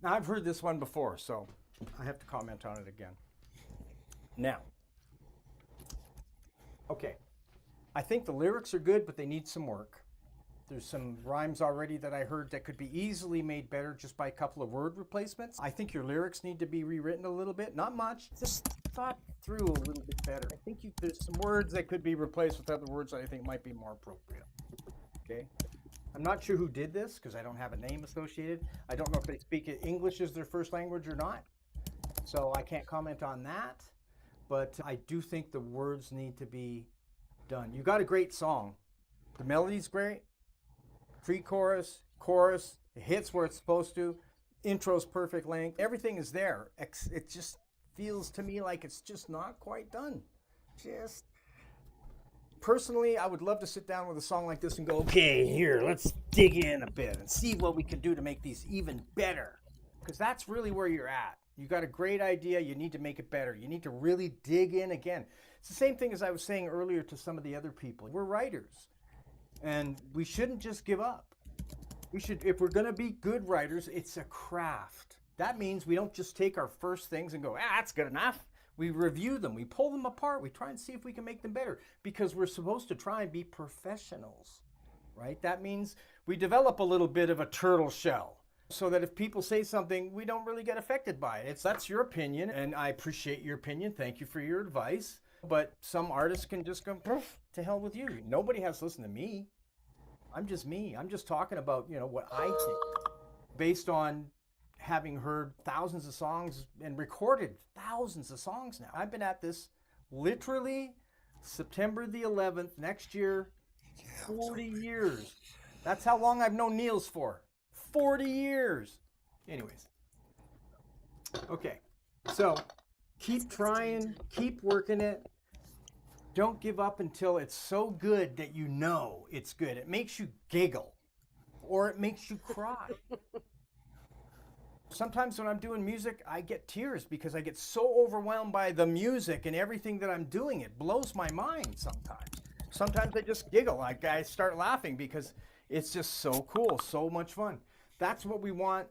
Now, I've heard this one before, so I have to comment on it again. Now, okay, I think the lyrics are good, but they need some work. There's some rhymes already that I heard that could be easily made better just by a couple of word replacements. I think your lyrics need to be rewritten a little bit, not much, just thought through a little bit better. I think there's some words that could be replaced with other words that I think might be more appropriate. Okay? I'm not sure who did this because I don't have a name associated. I don't know if they speak English as their first language or not. So I can't comment on that. But I do think the words need to be done. You got a great song. The melody's great. Pre-chorus, chorus, it hits where it's supposed to. Intro's perfect length. Everything is there. It just feels to me like it's just not quite done. Just personally, I would love to sit down with a song like this and go, okay, here, let's dig in a bit and see what we can do to make these even better. Because that's really where you're at. You got a great idea, you need to make it better. You need to really dig in again. It's the same thing as I was saying earlier to some of the other people. We're writers, and we shouldn't just give up. We should, if we're gonna be good writers, it's a craft. That means we don't just take our first things and go, that's good enough. We review them, we pull them apart, we try and see if we can make them better, because we're supposed to try and be professionals, right? That means we develop a little bit of a turtle shell so that if people say something, we don't really get affected by it. That's your opinion, and I appreciate your opinion. Thank you for your advice. But some artists can just go, to hell with you. Nobody has to listen to me. I'm just me. I'm just talking about, what I think based on having heard thousands of songs and recorded thousands of songs now. I've been at this literally September the 11th next year, 40 years. That's how long I've known Niels for. 40 years. Anyways. Okay. So keep trying, keep working it. Don't give up until it's so good that you know it's good. It makes you giggle or it makes you cry. Sometimes when I'm doing music, I get tears because I get so overwhelmed by the music and everything that I'm doing. It blows my mind sometimes. Sometimes I just giggle. Like I start laughing because it's just so cool, so much fun. That's what we want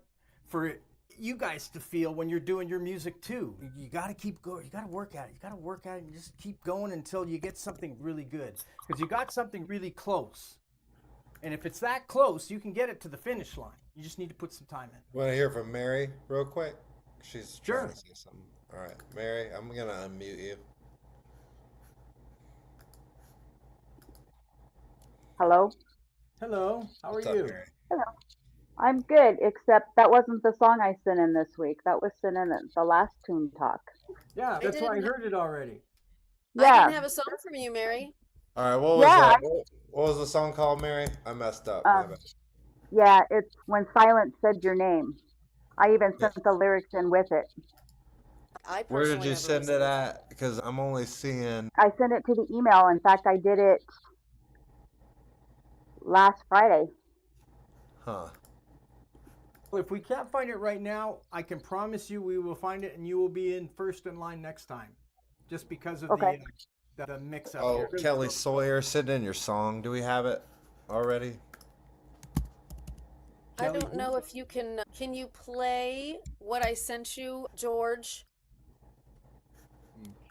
for you guys to feel when you're doing your music too. You got to keep going. You got to work at it. You got to work at it and just keep going until you get something really good. Because you got something really close. And if it's that close, you can get it to the finish line. You just need to put some time in. Want to hear from Mary real quick? She's Sure. trying to say something. All right, Mary, I'm going to unmute you. Hello? Hello. How What's are up, you? Mary? Hello. I'm good, except that wasn't the song I sent in this week. That was sent in at the last TuneTok. Yeah, that's why I didn't- heard it already. I Yeah. didn't have a song from you, Mary. All right, what was Yeah. that? What was the song called, Mary? I messed up. My bad. Yeah, it's When Silence Said Your Name. I even sent the lyrics in with it. I Where did personally you never send listened. it at? Because I'm only seeing. I sent it to the email. In fact, I did it last Friday. Huh. Well, if we can't find it right now, I can promise you we will find it and you will be in first in line next time. Just because of Okay. the mix up Oh, here. Kelly Sawyer, send in your song. Do we have it already? I Kelly, don't know if you can you play what I sent you, George?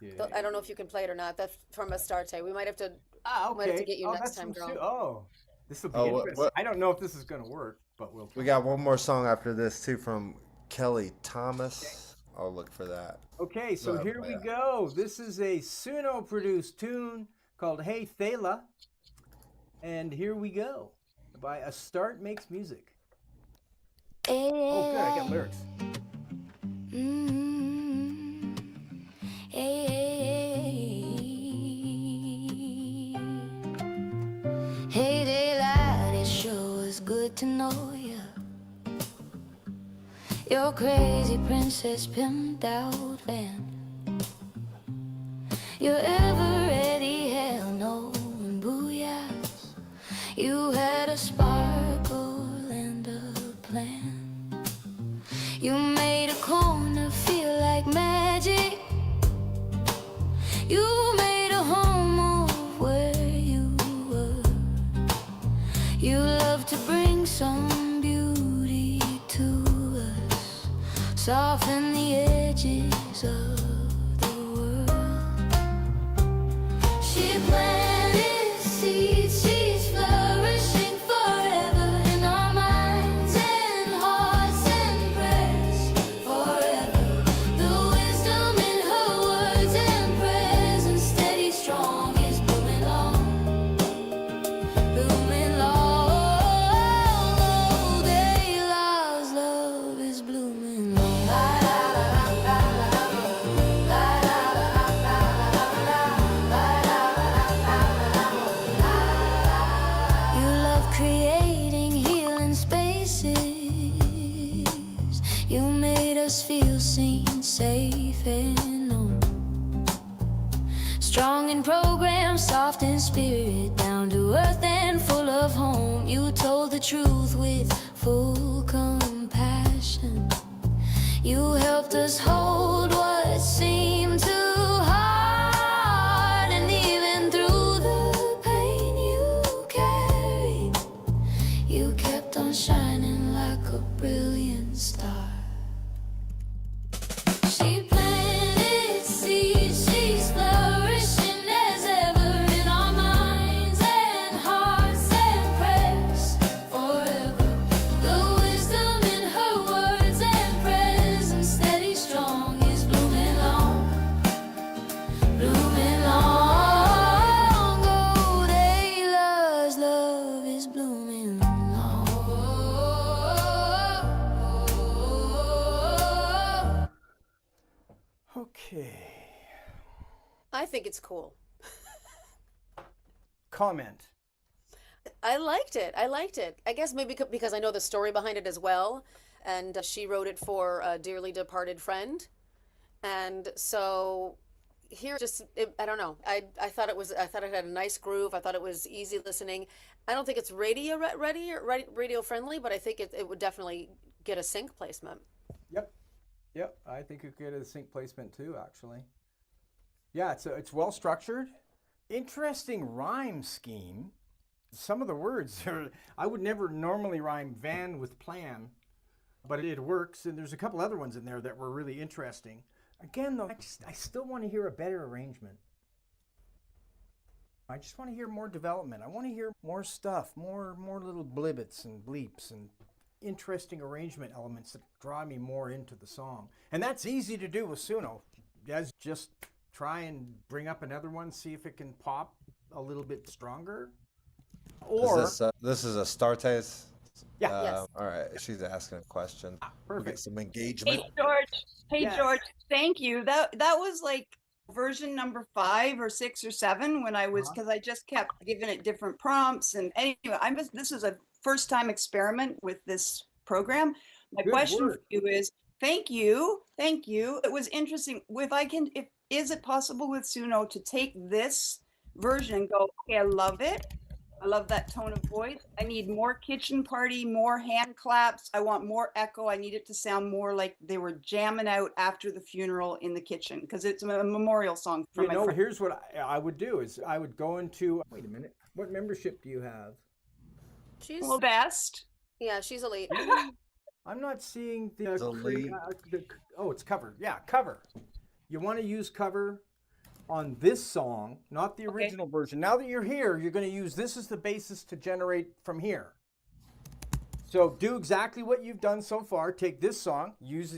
Okay. I don't know if you can play it or not. That's from Astarte. We might have to Okay. might have to get you next that's time, from girl. Oh, this will be Oh, interesting. what- I don't know if this is going to work, but we'll. We got one more song after this, too, from Kelly Thomas. I'll look for that. Okay, so No, here we yeah. go. This is a Suno produced tune called Hey Thela. And here we go by A Start Makes Music. Oh, good. I got lyrics. Hey, daylight, it sure was good to know you. Your crazy princess pimped out fan. You're ever ready, hell no, and booyahs. You had a sparkle and a plan. You made a corner feel like magic. You made a home of where you were. You love to bring some beauty to us. soften the edges of the world. She planted seeds, she's flourishing forever in our minds and hearts and prayers forever. The wisdom in her words and presence, steady, strong, is blooming long, blooming long. Oh, Dayla's love is blooming long. You love creating healing spaces. You made us feel seen, safe, and known. Strong in program, soft in spirit, down to earth and full of home. You told the truth with full compassion. You helped us hold what seemed too hard, and even through the pain you carried, you kept on shining like a brilliant star. She planted seeds, she's flourishing as ever in our minds and hearts and prayers forever. The wisdom in her words and presence, steady, strong, is blooming long, blooming long. Oh, Dayla's love is blooming long. Okay. I think it's cool. Comment. I liked it. I liked it. I guess maybe because I know the story behind it as well. And she wrote it for a dearly departed friend. And so here, I don't know. I thought I thought it had a nice groove. I thought it was easy listening. I don't think it's ready or radio friendly, but I think it would definitely get a sync placement. Yep. Yep. I think you could get a sync placement too, actually. Yeah, it's well structured. Interesting rhyme scheme. Some of the words are, I would never normally rhyme van with plan, but it works. And there's a couple other ones in there that were really interesting. Again, though, I still want to hear a better arrangement. I just want to hear more development. I want to hear more stuff, more little blibbits and bleeps and interesting arrangement elements that draw me more into the song. And that's easy to do with Suno. Guys, just try and bring up another one, see if it can pop a little bit stronger. Or This is a Startes. Yeah. Yes. All right. She's asking a question. We'll get perfect. some engagement. Hey George. Hey Yes. George. Thank you. That was like version number 5 or 6 or 7 when I was, because I just kept giving it different prompts. And anyway, this is a first time experiment with this program. My Good question work. for you is, thank you. It was interesting. Is it possible with Suno to take this version and go, okay, I love it. I love that tone of voice. I need more kitchen party, more hand claps. I want more echo. I need it to sound more like they were jamming out after the funeral in the kitchen, because it's a memorial song for my friend. Here's what I would do is I would go into, wait a minute, what membership do you have? She's Well, best. yeah, she's elite. I'm not seeing the, Delete. oh, it's cover. Yeah, cover. You want to use cover on this song, not the original version. Now that you're here, you're going to use this as the basis to generate from here. So do exactly what you've done so far. Take this song,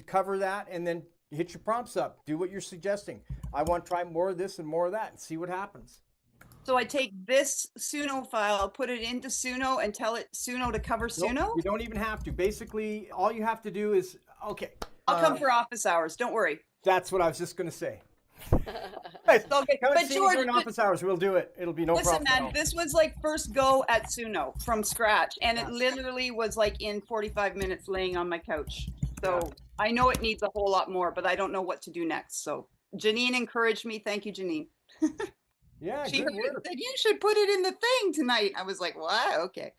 cover that, and then hit your prompts up. Do what you're suggesting. I want to try more of this and more of that and see what happens. So I take this Suno file, put it into Suno, and tell it Suno to cover Suno? Nope, you don't even have to. Basically, all you have to do is, okay. I'll come for office hours. Don't worry. That's what I was just going to say. Okay. Come and But see me George, during office hours. We'll do it. It'll be no listen, problem. at man, all. this was like first go at Suno from scratch. And it Yes. literally was like in 45 minutes laying on my couch. So Yeah. I know it needs a whole lot more, but I don't know what to do next. So Janine encouraged me. Thank you, Janine. Yeah, She good work. said, you should put it in the thing tonight. I was like, what? Okay.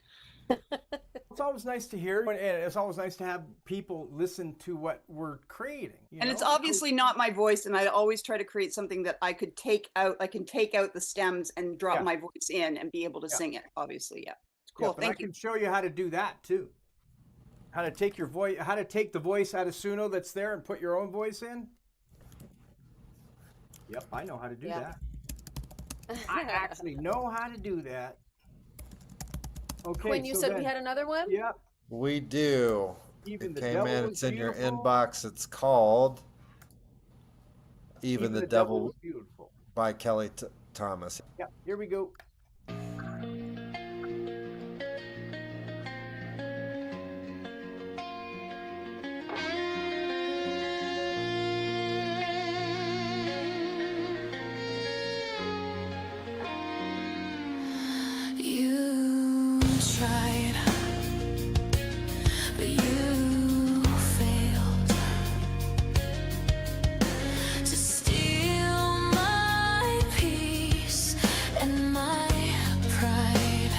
It's always nice to hear, and it's always nice to have people listen to what we're creating. And it's obviously not my voice, and I always try to create something that I could take out. I can take out the stems and drop Yeah. my voice in and be able to sing it. Obviously, yeah. It's cool. Yeah, but I Thank you. can show you how to do that too. How to take your voice, how to take the voice out of Suno that's there and put your own voice in? Yep, I know how to do that. I actually know how to do that. Okay. Quinn, you said we had another one? Yep. We do. Even It the came Devil in. Was It's in your Beautiful. inbox. It's called Even the Devil Was Beautiful by Kelly Thomas. Yep, here we go. You tried, but you failed to steal my peace and my pride.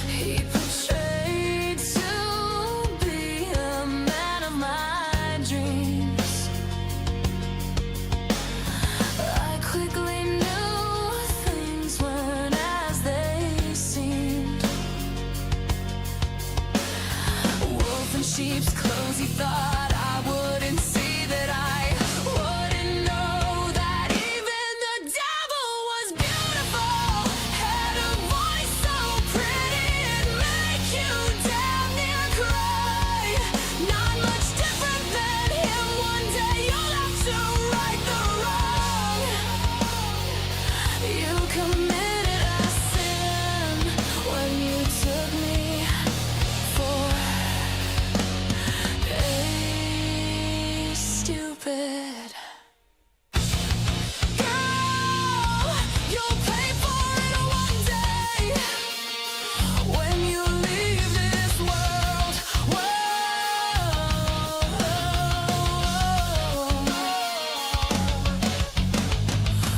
He portrayed to be a man of my dreams. I quickly knew things weren't as they seemed. Wolf in sheep's clothes, he thought I wouldn't see, that I wouldn't know that even the devil was beautiful. Had a voice so pretty it'd make you damn near cry. Not much different than him. One day you'll have to right the wrong. You committed a sin when you took me for a stupid girl. You'll pay for it one day when you leave this world.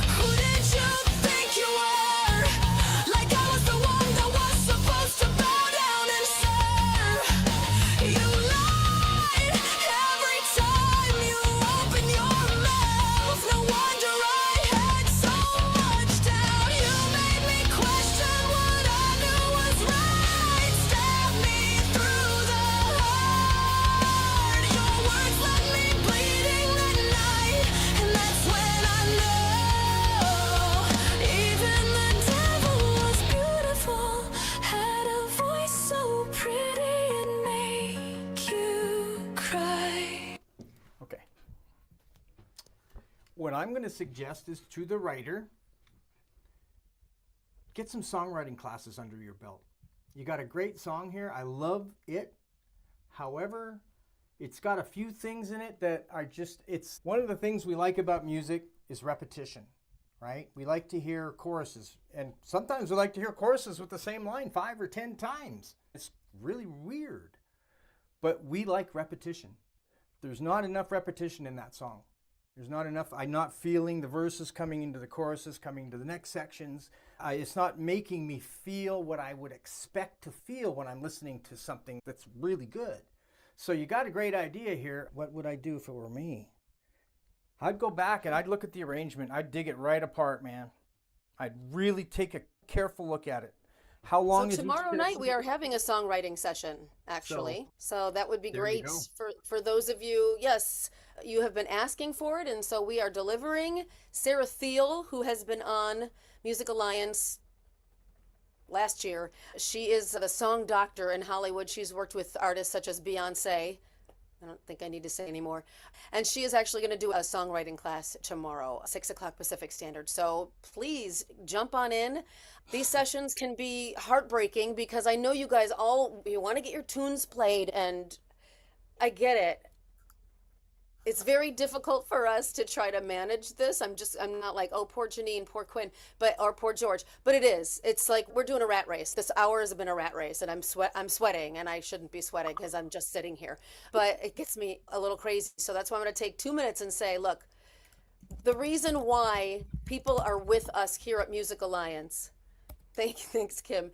Who did you think you were? Like I was the one that was supposed to bow down and serve. You lied every time you opened your mouth. No wonder I had so much doubt. You made me question what I knew was right. Stabbed me through the heart. Your words left me bleeding that night, and that's when I know even the devil was beautiful. Had a voice so pretty it'd make you cry. Okay. What I'm going to suggest is to the writer, get some songwriting classes under your belt. You got a great song here. I love it. However, it's got a few things in it that are just, it's one of the things we like about music is repetition, right? We like to hear choruses, and sometimes we like to hear choruses with the same line 5 or 10 times. It's really weird, but we like repetition. There's not enough repetition in that song. There's not enough. I'm not feeling the verses coming into the choruses, coming to the next sections. It's not making me feel what I would expect to feel when I'm listening to something that's really good. So you got a great idea here. What would I do if it were me? I'd go back and I'd look at the arrangement. I'd dig it right apart, man. I'd really take a careful look at it. How long is So each tomorrow night section? we are having a songwriting session, actually. So that would be there you great go. for those of you. Yes, you have been asking for it, and so we are delivering. Sarah Thiel, who has been on Music Alliance last year, she is the song doctor in Hollywood. She's worked with artists such as Beyonce. I don't think I need to say anymore. And she is actually going to do a songwriting class tomorrow, 6 o'clock Pacific Standard. So please jump on in. These sessions can be heartbreaking because I know you guys you want to get your tunes played, and I get it. It's very difficult for us to try to manage this. I'm not like, oh, poor Janine, poor Quinn, or poor George, but it is. It's like we're doing a rat race. This hour has been a rat race, and I'm sweating, and I shouldn't be sweating because I'm just sitting here. But it gets me a little crazy. So that's why I'm going to take 2 minutes and say, look, the reason why people are with us here at Music Alliance, thanks, Kim,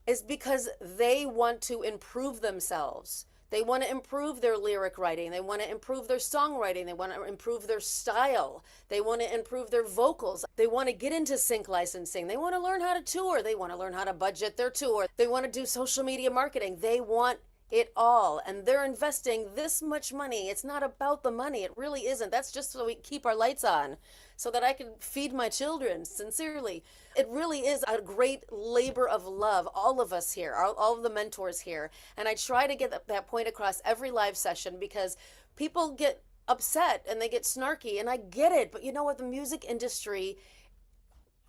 is because they want to improve themselves. They want to improve their lyric writing. They want to improve their songwriting. They want to improve their style. They want to improve their vocals. They want to get into sync licensing. They want to learn how to tour. They want to learn how to budget their tour. They want to do social media marketing. They want it all, and they're investing this much money. It's not about the money. It really isn't. That's just so we keep our lights on so that I can feed my children, sincerely. It really is a great labor of love, all of us here, all of the mentors here. And I try to get that point across every live session because people get upset and they get snarky, and I get it. But you know what? The music industry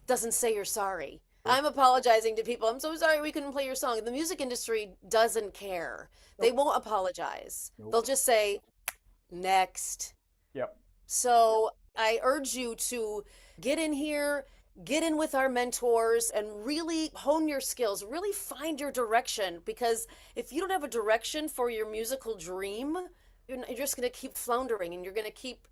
doesn't say you're sorry. I'm apologizing to people. I'm so sorry we couldn't play your song. The music industry doesn't care. They won't apologize. They'll just say, next. Yep. So I urge you to get in here, get in with our mentors, and really hone your skills, really find your direction. Because if you don't have a direction for your musical dream, you're just going to keep floundering and you're going to keep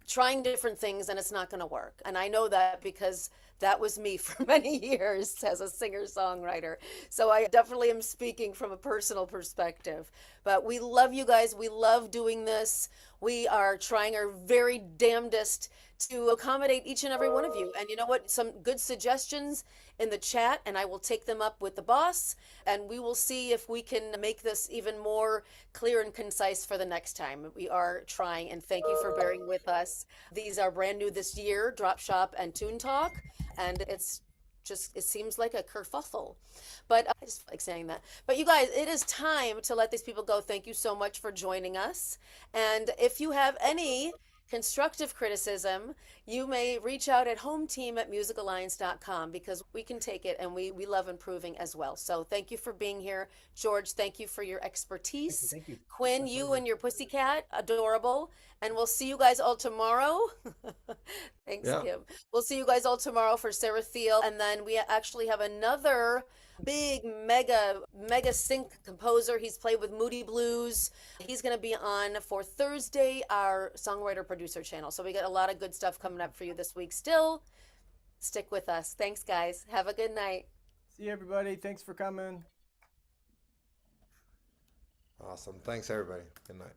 trying different things and it's not going to work. And I know that because that was me for many years as a singer-songwriter. So I definitely am speaking from a personal perspective. But we love you guys. We love doing this. We are trying our very damnedest to accommodate each and every one of you. And you know what? Some good suggestions in the chat, and I will take them up with the boss, and we will see if we can make this even more clear and concise for the next time. We are trying, and thank you for bearing with us. These are brand new this year, Drop Shop and TuneTok, and it's just, it seems like a kerfuffle. But I just like saying that. But you guys, it is time to let these people go. Thank you so much for joining us. And if you have any constructive criticism, you may reach out at hometeam@musicalliance.com because we can take it and we love improving as well. So thank you for being here. George, thank you for your expertise. Thank you. Quinn, you and your pussycat, adorable. And we'll see you guys all tomorrow. Thanks, Yeah. Kim. We'll see you guys all tomorrow for Sarah Thiel. And then we actually have another big mega sync composer. He's played with Moody Blues. He's going to be on for Thursday, our songwriter producer channel. So we got a lot of good stuff coming up for you this week still. Stick with us. Thanks, guys. Have a good night. See you, everybody. Thanks for coming. Awesome. Thanks, everybody. Good night.